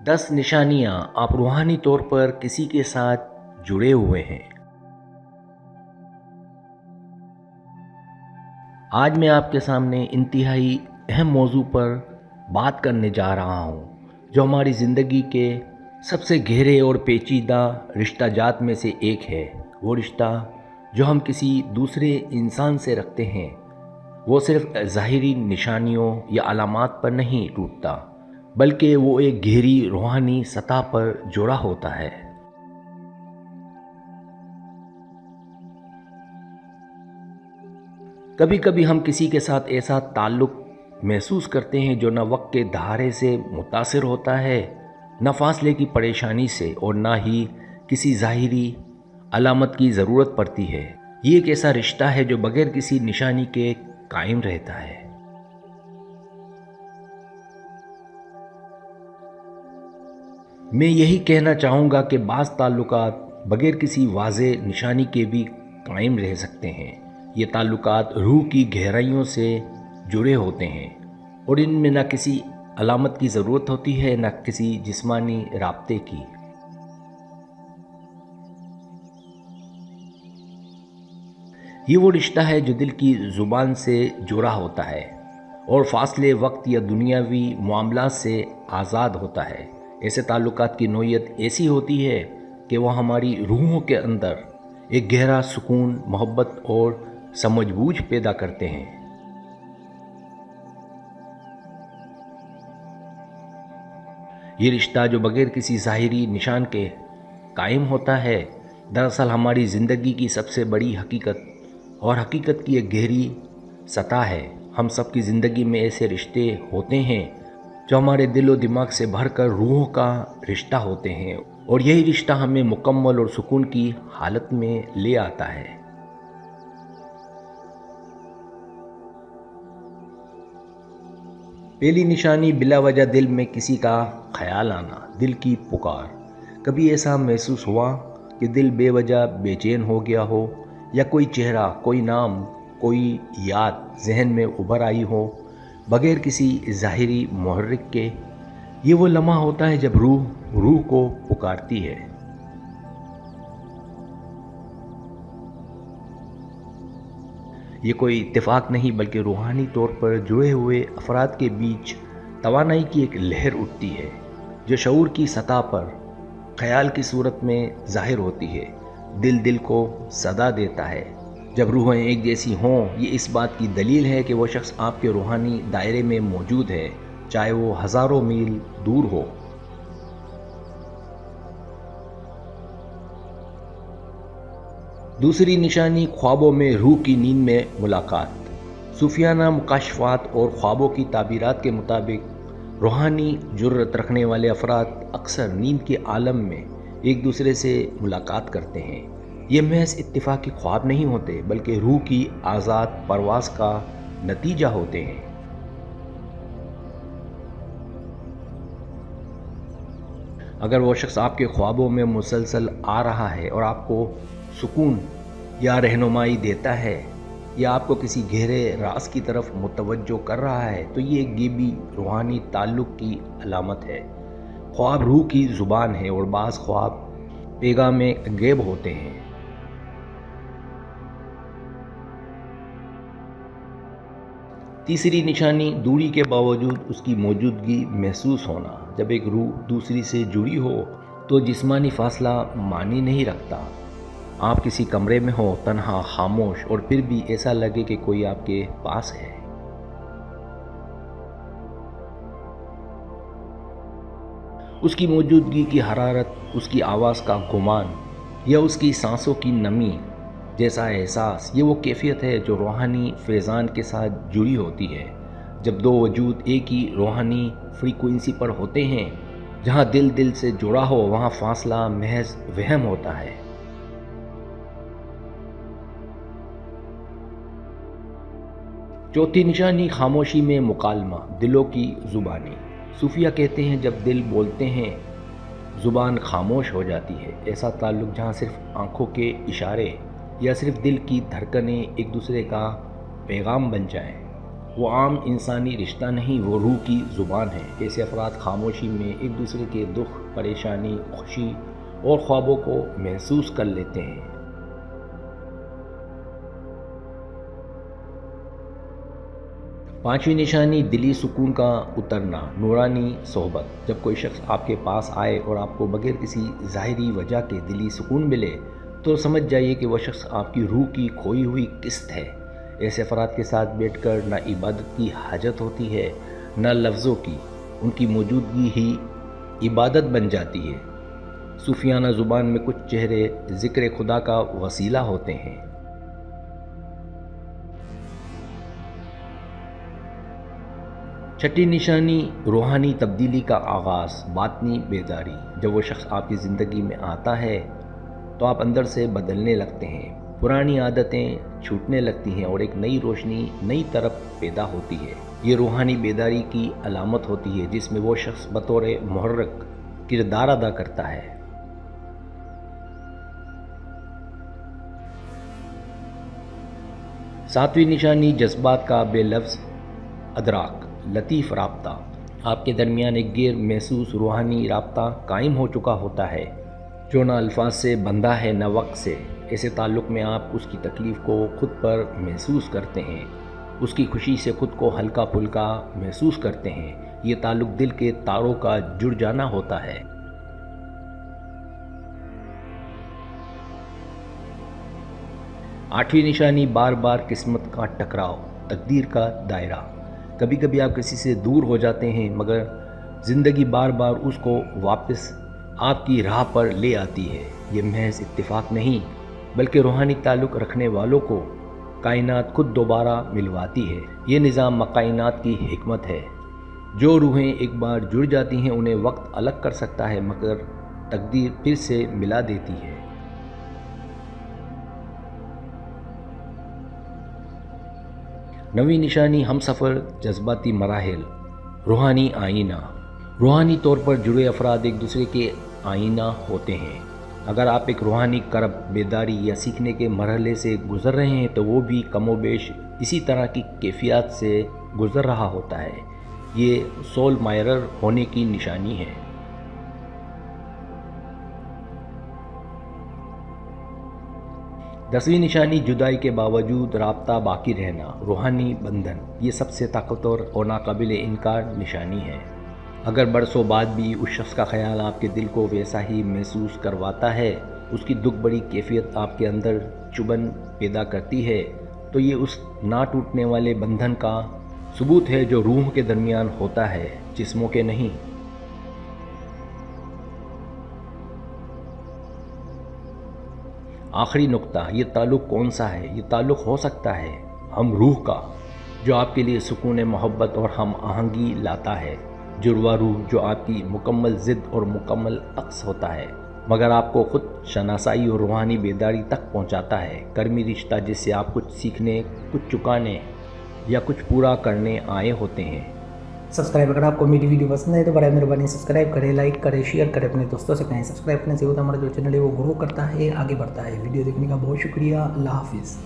10 निशानियां आप रूहानी तौर पर किसी के साथ जुड़े हुए हैं। आज मैं आपके सामने इंतहाई अहम मौजू पर बात करने जा रहा हूं, जो हमारी ज़िंदगी के सबसे गहरे और पेचीदा रिश्ता जात में से एक है। वो रिश्ता जो हम किसी दूसरे इंसान से रखते हैं, वो सिर्फ ज़ाहिरी निशानियों या अलामात पर नहीं टूटता, बल्कि वो एक गहरी रूहानी सतह पर जुड़ा होता है। कभी कभी हम किसी के साथ ऐसा ताल्लुक़ महसूस करते हैं जो न वक्त के दहाड़े से मुतासिर होता है, न फासले की परेशानी से, और ना ही किसी ज़ाहिरी अलामत की ज़रूरत पड़ती है। ये एक ऐसा रिश्ता है जो बगैर किसी निशानी के कायम रहता है। मैं यही कहना चाहूँगा कि बाज़ ताल्लुकात बगैर किसी वाज़े निशानी के भी कायम रह सकते हैं। ये ताल्लुकात रूह की गहराइयों से जुड़े होते हैं और इनमें न किसी अलामत की ज़रूरत होती है, न किसी जिस्मानी राब्ते की। ये वो रिश्ता है जो दिल की ज़ुबान से जुड़ा होता है और फासले वक्त या दुनियावी मामलात से आज़ाद होता है। ऐसे ताल्लुकात की नोयत ऐसी होती है कि वह हमारी रूहों के अंदर एक गहरा सुकून, मोहब्बत और समझबूझ पैदा करते हैं। ये रिश्ता जो बगैर किसी ज़ाहिरी निशान के कायम होता है, दरअसल हमारी ज़िंदगी की सबसे बड़ी हकीकत और हकीकत की एक गहरी सतह है। हम सब की ज़िंदगी में ऐसे रिश्ते होते हैं जो हमारे दिल और दिमाग से भरकर रूहों का रिश्ता होते हैं, और यही रिश्ता हमें मुकम्मल और सुकून की हालत में ले आता है। पहली निशानी बिला वजह दिल में किसी का ख्याल आना, दिल की पुकार। कभी ऐसा महसूस हुआ कि दिल बेवजह बेचैन हो गया हो, या कोई चेहरा, कोई नाम, कोई याद जहन में उभर आई हो बगैर किसी ज़ाहिरी मुहर्रिक के? ये वो लम्हा होता है जब रूह को पुकारती है। ये कोई इत्तेफाक नहीं, बल्कि रूहानी तौर पर जुड़े हुए अफराद के बीच तवानाई की एक लहर उठती है जो शऊर की सतह पर ख्याल की सूरत में ज़ाहिर होती है। दिल को सदा देता है। जब रूहें एक जैसी हों, ये इस बात की दलील है कि वो शख्स आपके रूहानी दायरे में मौजूद है, चाहे वो हज़ारों मील दूर हो। दूसरी निशानी ख्वाबों में रूह की नींद में मुलाकात। सूफियाना मुकाशफात और ख्वाबों की ताबीरात के मुताबिक रूहानी जुर्रत रखने वाले अफराद अक्सर नींद के आलम में एक दूसरे से मुलाकात करते हैं। ये महज इत्तिफाकी ख्वाब नहीं होते, बल्कि रूह की आज़ाद परवाज़ का नतीजा होते हैं। अगर वो शख्स आपके ख्वाबों में मुसलसल आ रहा है और आपको सुकून या रहनुमाई देता है, या आपको किसी गहरे राज की तरफ मुतवज्जो कर रहा है, तो ये एक गैबी रूहानी ताल्लुक़ की अलामत है। ख्वाब रूह की ज़ुबान है और बाज़ ख्वाब पैगाम गैब होते हैं। तीसरी निशानी दूरी के बावजूद उसकी मौजूदगी महसूस होना। जब एक रूह दूसरी से जुड़ी हो तो जिस्मानी फासला मानी नहीं रखता। आप किसी कमरे में हो, तन्हा, खामोश, और फिर भी ऐसा लगे कि कोई आपके पास है। उसकी मौजूदगी की हरारत, उसकी आवाज़ का गुमान, या उसकी सांसों की नमी जैसा एहसास, ये वो कैफियत है जो रूहानी फैज़ान के साथ जुड़ी होती है। जब दो वजूद एक ही रूहानी फ्रीक्वेंसी पर होते हैं, जहाँ दिल से जुड़ा हो, वहाँ फासला महज वहम होता है। चौथी निशानी खामोशी में मुकालमा, दिलों की ज़ुबानी। सूफिया कहते हैं जब दिल बोलते हैं, ज़ुबान खामोश हो जाती है। ऐसा ताल्लुक़ जहाँ सिर्फ आँखों के इशारे या सिर्फ दिल की धड़कनें एक दूसरे का पैगाम बन जाएं, وہ عام انسانی رشتہ نہیں، وہ روح کی زبان ہے۔ ایسے افراد خاموشی میں ایک دوسرے کے دکھ، پریشانی، خوشی اور خوابوں کو محسوس کر لیتے ہیں۔ پانچویں نشانی دلی سکون کا اترنا، نورانی صحبت۔ جب کوئی شخص آپ کے پاس آئے اور آپ کو بغیر کسی ظاہری وجہ کے دلی سکون ملے تو سمجھ جائیے کہ وہ شخص آپ کی روح کی کھوئی ہوئی قسط ہے۔ ایسے افراد کے ساتھ بیٹھ کر نہ عبادت کی حاجت ہوتی ہے نہ لفظوں کی، ان کی موجودگی ہی عبادت بن جاتی ہے۔ صوفیانہ زبان میں کچھ چہرے ذکر خدا کا وسیلہ ہوتے ہیں۔ چھٹی نشانی روحانی تبدیلی کا آغاز، باطنی بیداری۔ جب وہ شخص آپ کی زندگی میں آتا ہے تو آپ اندر سے بدلنے لگتے ہیں، پرانی عادتیں چھوٹنے لگتی ہیں اور ایک نئی روشنی نئی طرف پیدا ہوتی ہے۔ یہ روحانی بیداری کی علامت ہوتی ہے جس میں وہ شخص بطور محرک کردار ادا کرتا ہے۔ ساتویں نشانی جذبات کا بے لفظ ادراک، لطیف رابطہ۔ آپ کے درمیان ایک غیر محسوس روحانی رابطہ قائم ہو چکا ہوتا ہے جو نہ الفاظ سے بندھا ہے نہ وقت سے۔ ایسے تعلق میں آپ اس کی تکلیف کو خود پر محسوس کرتے ہیں، اس کی خوشی سے خود کو ہلکا پھلکا محسوس کرتے ہیں۔ یہ تعلق دل کے تاروں کا جڑ جانا ہوتا ہے۔ آٹھویں نشانی بار بار قسمت کا ٹکراؤ، تقدیر کا دائرہ۔ کبھی کبھی آپ کسی سے دور ہو جاتے ہیں مگر زندگی بار بار اس کو واپس آپ کی راہ پر لے آتی ہے۔ یہ محض اتفاق نہیں بلکہ روحانی تعلق رکھنے والوں کو کائنات خود دوبارہ ملواتی ہے۔ یہ نظام کائنات کی حکمت ہے۔ جو روحیں ایک بار جڑ جاتی ہیں انہیں وقت الگ کر سکتا ہے مگر تقدیر پھر سے ملا دیتی ہے۔ نویں نشانی ہم سفر جذباتی مراحل، روحانی آئینہ۔ روحانی طور پر جڑے افراد ایک دوسرے کے آئینہ ہوتے ہیں۔ اگر آپ ایک روحانی کرب، بیداری یا سیکھنے کے مرحلے سے گزر رہے ہیں تو وہ بھی کم و بیش اسی طرح کی کیفیات سے گزر رہا ہوتا ہے۔ یہ سول مائرر ہونے کی نشانی ہے۔ 10ویں نشانی جدائی کے باوجود رابطہ باقی رہنا، روحانی بندھن۔ یہ سب سے طاقتور اور ناقابل انکار نشانی ہے۔ اگر برسوں بعد بھی اس شخص کا خیال آپ کے دل کو ویسا ہی محسوس کرواتا ہے، اس کی دکھ بڑی کیفیت آپ کے اندر چبھن پیدا کرتی ہے، تو یہ اس نہ ٹوٹنے والے بندھن کا ثبوت ہے جو روح کے درمیان ہوتا ہے، جسموں کے نہیں۔ آخری نقطہ، یہ تعلق کون سا ہے؟ یہ تعلق ہو سکتا ہے ہم روح کا، جو آپ کے لیے سکون محبت اور ہم آہنگی لاتا ہے، جڑواں روح جو آپ کی مکمل ضد اور مکمل عکس ہوتا ہے مگر آپ کو خود شناسائی اور روحانی بیداری تک پہنچاتا ہے، کرمی رشتہ جس سے آپ کچھ سیکھنے، کچھ چکانے یا کچھ پورا کرنے آئے ہوتے ہیں۔ سبسکرائب، اگر آپ کو میری ویڈیو پسند ہے تو برائے مہربانی سبسکرائب کریں، لائک کریں، شیئر کریں، اپنے دوستوں سے کہیں۔ سبسکرائب کرنے سے ہوتا ہمارا جو چینل ہے وہ گرو کرتا ہے، آگے بڑھتا ہے۔ ویڈیو دیکھنے کا بہت شکریہ، اللہ حافظ۔